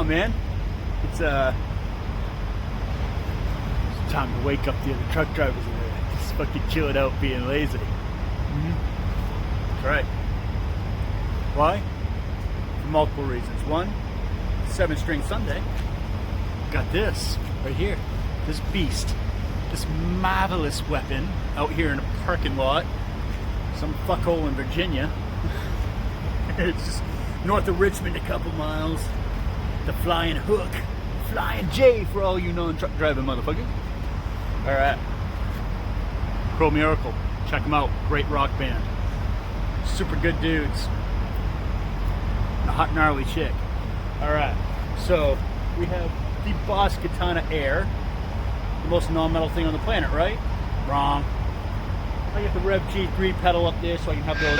on, man. It's time to wake up the other truck drivers in there. Just fucking chill it out being lazy. That's right. Why? For multiple reasons. One, 7-string Sunday. Got this right here. This beast. This marvelous weapon out here in a parking lot. Some fuckhole in Virginia. It's just north of Richmond a couple miles. The Flying Hook. Flying J for all you non-truck driving motherfuckers. Alright. Pro Miracle. Check them out. Great rock band. Super good dudes. And a hot gnarly chick. Alright. So, we have the Boss Katana Air. The most non-metal thing on the planet, right? Wrong. I got the Rev G3 pedal up there so I can have those,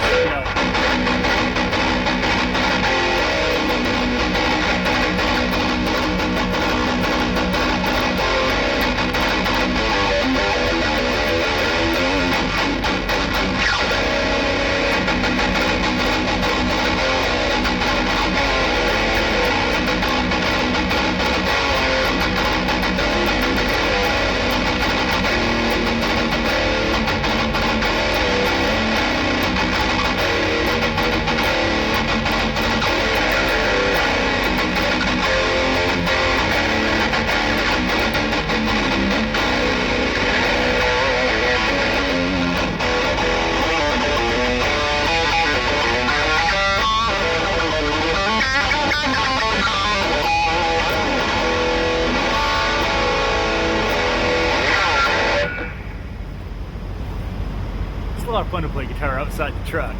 It's a lot of fun to play guitar outside the truck,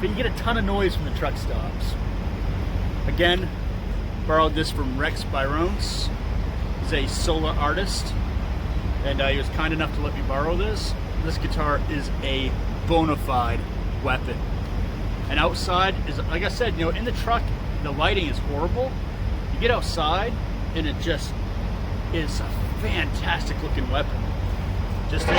but you get a ton of noise from the truck stops. Again, borrowed this from Rex Byrones. He's a solo artist, and he was kind enough to let me borrow this. This guitar is a bona fide weapon. And outside is, like I said, you know, in the truck, the lighting is horrible. You get outside, and it just is a fantastic looking weapon. Just is.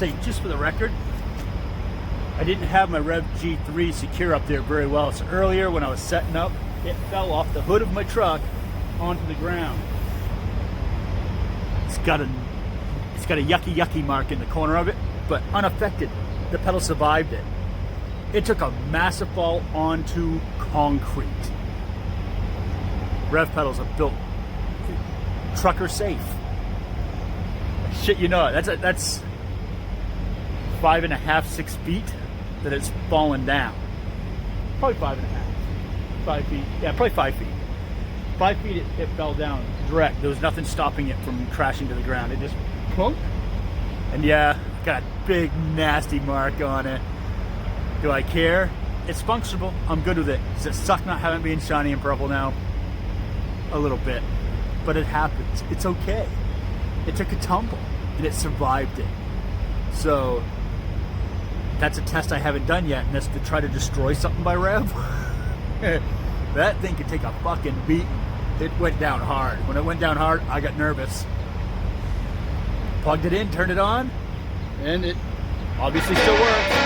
say, just for the record, I didn't have my Rev G3 secure up there very well. So earlier when I was setting up, it fell off the hood of my truck onto the ground. It's got a yucky mark in the corner of it, but unaffected. The pedal survived it. It took a massive fall onto concrete. Rev pedals are built trucker safe. Shit, you know it. That's 5.5, 6 feet that it's fallen down. Probably 5.5, 5 feet. Yeah, probably 5 feet. 5 feet it fell down direct. There was nothing stopping it from crashing to the ground. It just plunk. And yeah, got a big nasty mark on it. Do I care? It's functional. I'm good with it. Does it suck not having it being shiny and purple now? A little bit. But it happens. It's okay. It took a tumble and it survived it. So that's a test I haven't done yet, and that's to try to destroy something by Rev. That thing could take a fucking beating. It went down hard. When it went down hard, I got nervous. Plugged it in, turned it on, and it obviously still works.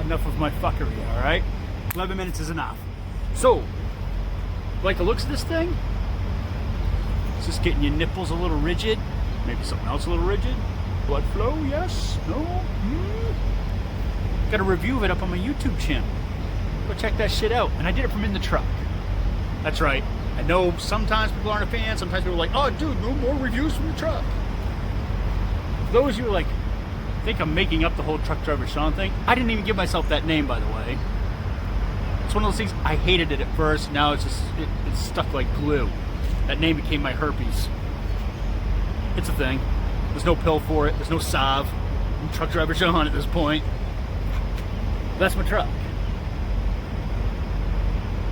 Enough of my fuckery, alright? 11 minutes is enough. So, like the looks of this thing? It's just getting your nipples a little rigid. Maybe something else a little rigid. Blood flow, yes? No? Got a review of it up on my YouTube channel. Go check that shit out. And I did it from in the truck. That's right. I know sometimes people aren't a fan. Sometimes people are like, oh, dude, no more reviews from the truck. For those of you who are like, think I'm making up the whole truck driver Sean thing. I didn't even give myself that name, by the way. It's one of those things, I hated it at first. Now it's just, it's stuck like glue. That name became my herpes. It's a thing. There's no pill for it. There's no salve. I'm truck driver Sean at this point. That's my truck.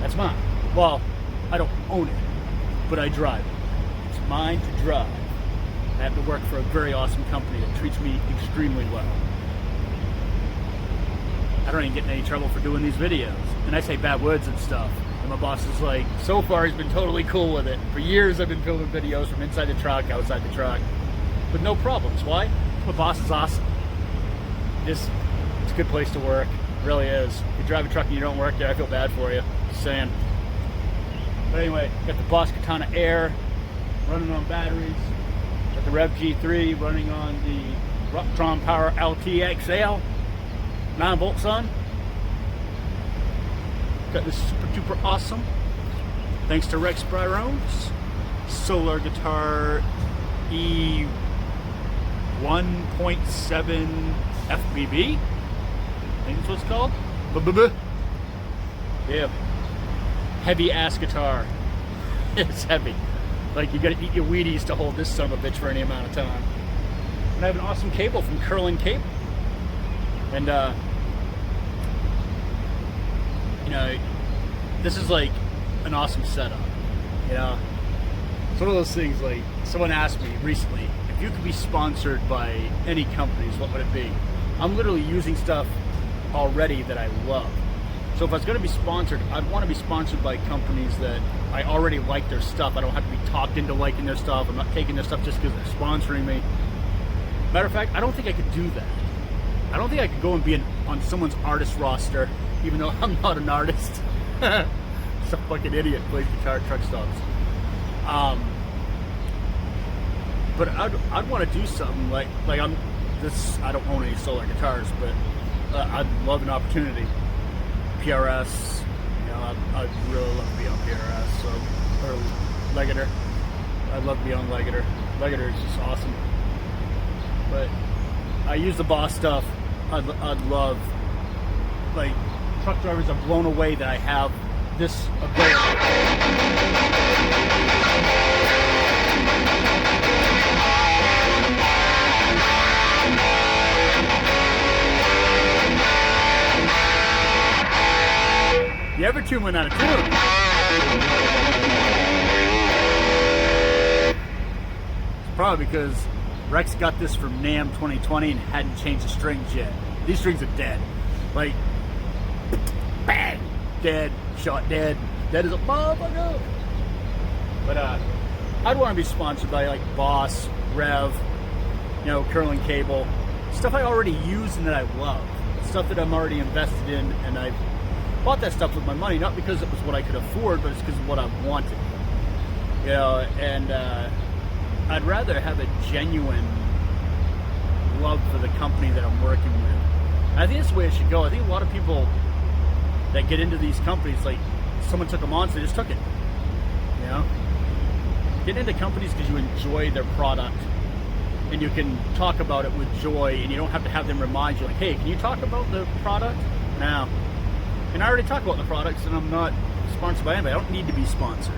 That's mine. Well, I don't own it, but I drive it. It's mine to drive. I have to work for a very awesome company that treats me extremely well. I don't even get in any trouble for doing these videos. And I say bad words and stuff. And my boss is like, so far he's been totally cool with it. For years I've been filming videos from inside the truck, outside the truck, with no problems. Why? My boss is awesome. It's a good place to work. It really is. If you drive a truck and you don't work there, I feel bad for you. Just saying. But anyway, got the Boss Katana Air running on batteries. Got the Rev G3 running on the Rocktron Power LTXL 9-volt sun. Got this super duper awesome, thanks to Rex Bryrone's Solar Guitar E 1.7 FBB. I think that's what it's called. Yeah. Heavy ass guitar. It's heavy. Like, you gotta eat your Wheaties to hold this son of a bitch for any amount of time. And I have an awesome cable from Curling Cable. And, you know, this is like an awesome setup. You know, it's one of those things, like, someone asked me recently, if you could be sponsored by any companies, what would it be? I'm literally using stuff already that I love. So if I was going to be sponsored, I'd want to be sponsored by companies that I already like their stuff. I don't have to be talked into liking their stuff. I'm not taking their stuff just because they're sponsoring me. Matter of fact, I don't think I could do that. I don't think I could go and be on someone's artist roster, even though I'm not an artist. Some fucking idiot plays guitar at truck stops. But I'd want to do something like I don't own any solar guitars, but I'd love an opportunity. PRS, you know, I'd really love to be on PRS, or Legator. I'd love to be on Legator. Legator is just awesome. But I use the Boss stuff. I'd love, like, truck drivers are blown away that I have this ability. You ever tune one out of tune? It's probably because Rex got this from NAMM 2020 and hadn't changed the strings yet. These strings are dead. Like, bang, dead, shot dead. Dead as a motherfucker. But I'd want to be sponsored by like Boss, Rev, you know, Curling Cable, stuff I already use and that I love, stuff that I'm already invested in, and I bought that stuff with my money, not because it was what I could afford, but it's because of what I wanted. You know, and I'd rather have a genuine love for the company that I'm working with. And I think that's the way it should go. I think a lot of people that get into these companies, like, someone took them on, so they just took it. You know? Get into companies because you enjoy their product, and you can talk about it with joy, and you don't have to have them remind you, like, hey, can you talk about the product? No. And I already talk about the products, and I'm not sponsored by anybody. I don't need to be sponsored.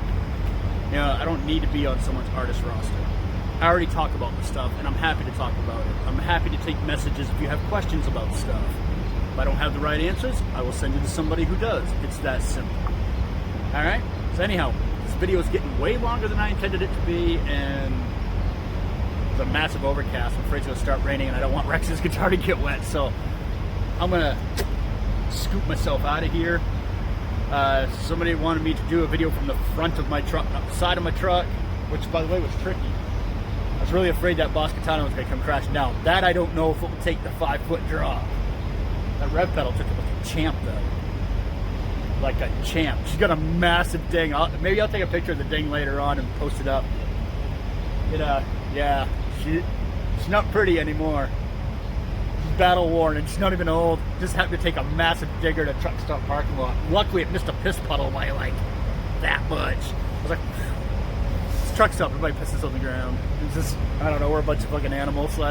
You know, I don't need to be on someone's artist roster. I already talk about the stuff, and I'm happy to talk about it. I'm happy to take messages if you have questions about stuff. If I don't have the right answers, I will send you to somebody who does. It's that simple. Alright? So anyhow, this video is getting way longer than I intended it to be, and it's a massive overcast. I'm afraid it's going to start raining, and I don't want Rex's guitar to get wet, so I'm going to scoop myself out of here. Somebody wanted me to do a video from the front of my truck, side of my truck, which by the way was tricky. I was really afraid that Boss Katana was going to come crashing down. That I don't know if it would take the 5-foot drop. That rev pedal took it like a champ though. Like a champ. She's got a massive ding. Maybe I'll take a picture of the ding later on and post it up. Yeah, she's not pretty anymore. Battle worn, and she's not even old. Just happened to take a massive digger to a truck stop parking lot. Luckily it missed a piss puddle by like that much. I was like, it's truck stop, everybody pisses on the ground. It's just, I don't know, we're a bunch of fucking animals. So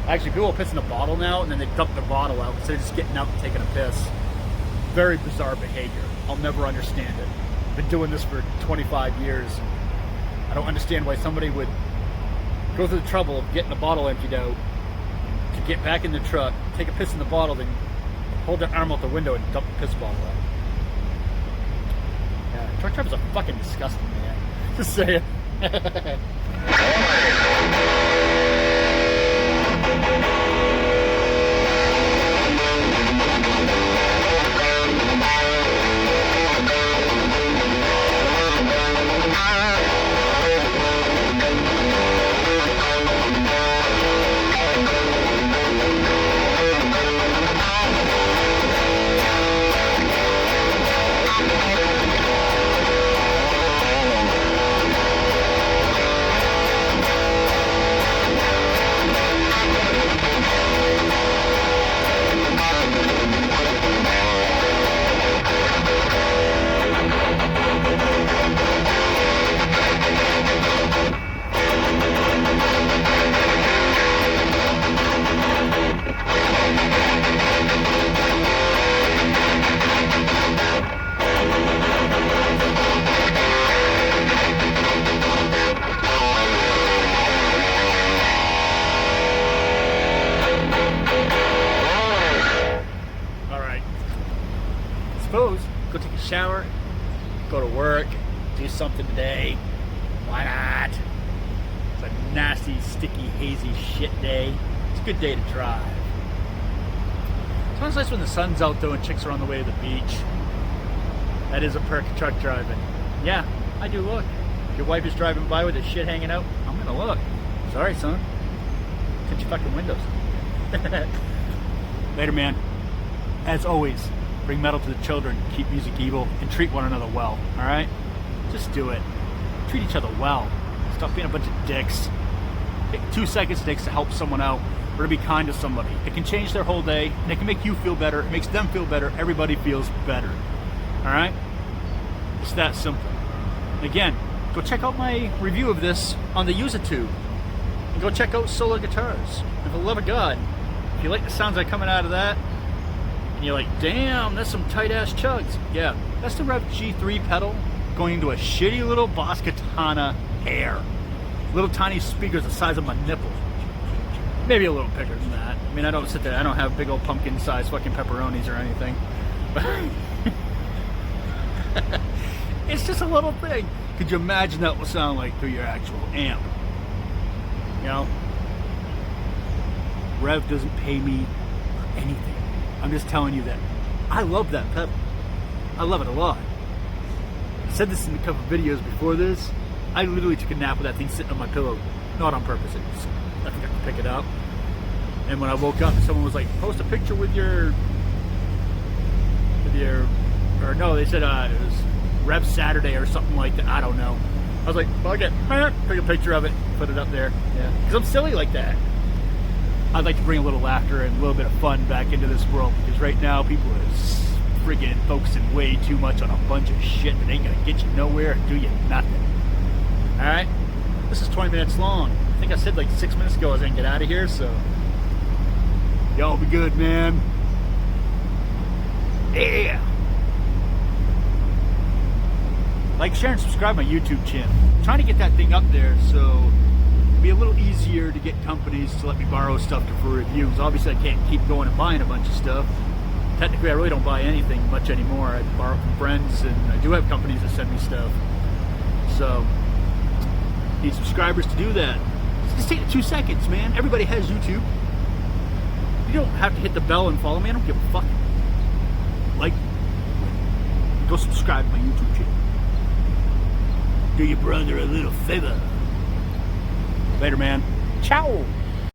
actually, people piss in a bottle now, and then they dump their bottle out instead of just getting out and taking a piss. Very bizarre behavior. I'll never understand it. I've been doing this for 25 years. I don't understand why somebody would go through the trouble of getting a bottle emptied out to get back in the truck, take a piss in the bottle, then hold their arm out the window and dump the piss bottle out. Yeah, truck drivers are fucking disgusting, man. Just say it. Go take a shower, go to work, do something today. Why not? It's a nasty, sticky, hazy shit day. It's a good day to drive. So Sometimes nice when the sun's out though and chicks are on the way to the beach. That is a perk of truck driving. Yeah, I do look. If your wife is driving by with her shit hanging out, I'm gonna look. Sorry, son. Tint your fucking windows. Later, man. As always, bring metal to the children, keep music evil, and treat one another well, alright? Just do it. Treat each other well. Stop being a bunch of dicks. Take 2 seconds it takes to help someone out or to be kind to somebody. It can change their whole day, and it can make you feel better. It makes them feel better. Everybody feels better. Alright? It's that simple. Again, go check out my review of this on the YouTube. And go check out Solar Guitars. And for the love of God, if you like the sounds that are coming out of that, and you're like, damn, that's some tight-ass chugs. Yeah, that's the Rev G3 pedal going into a shitty little Boss Katana hair. Little tiny speakers the size of my nipple. Maybe a little bigger than that. I mean, I don't sit there, I don't have big old pumpkin-sized fucking pepperonis or anything. But it's just a little thing. Could you imagine that will sound like through your actual amp? You know? Rev doesn't pay me for anything. I'm just telling you that I love that pedal. I love it a lot. I said this in a couple of videos before this. I literally took a nap with that thing sitting on my pillow. Not on purpose. I forgot to pick it up. And when I woke up, someone was like, post a picture with your, or no, they said it was Rev Saturday or something like that. I don't know. I was like, fuck it. Take a picture of it, put it up there. Yeah. Because I'm silly like that. I'd like to bring a little laughter and a little bit of fun back into this world, because right now people are friggin' focusing way too much on a bunch of shit that ain't gonna get you nowhere and do you nothing. Alright? This is 20 minutes long. I think I said like 6 minutes ago I was gonna get out of here, so y'all be good, man. Yeah! Like, share, and subscribe my YouTube channel. I'm trying to get that thing up there so it'll be a little easier to get companies to let me borrow stuff for reviews. Obviously I can't keep going and buying a bunch of stuff. Technically I really don't buy anything much anymore. I borrow from friends, and I do have companies that send me stuff. So, need subscribers to do that. Just take 2 seconds, man. Everybody has YouTube. You don't have to hit the bell and follow me. I don't give a fuck. Like, go subscribe to my YouTube channel. Do your brother a little favor. Later, man. Ciao.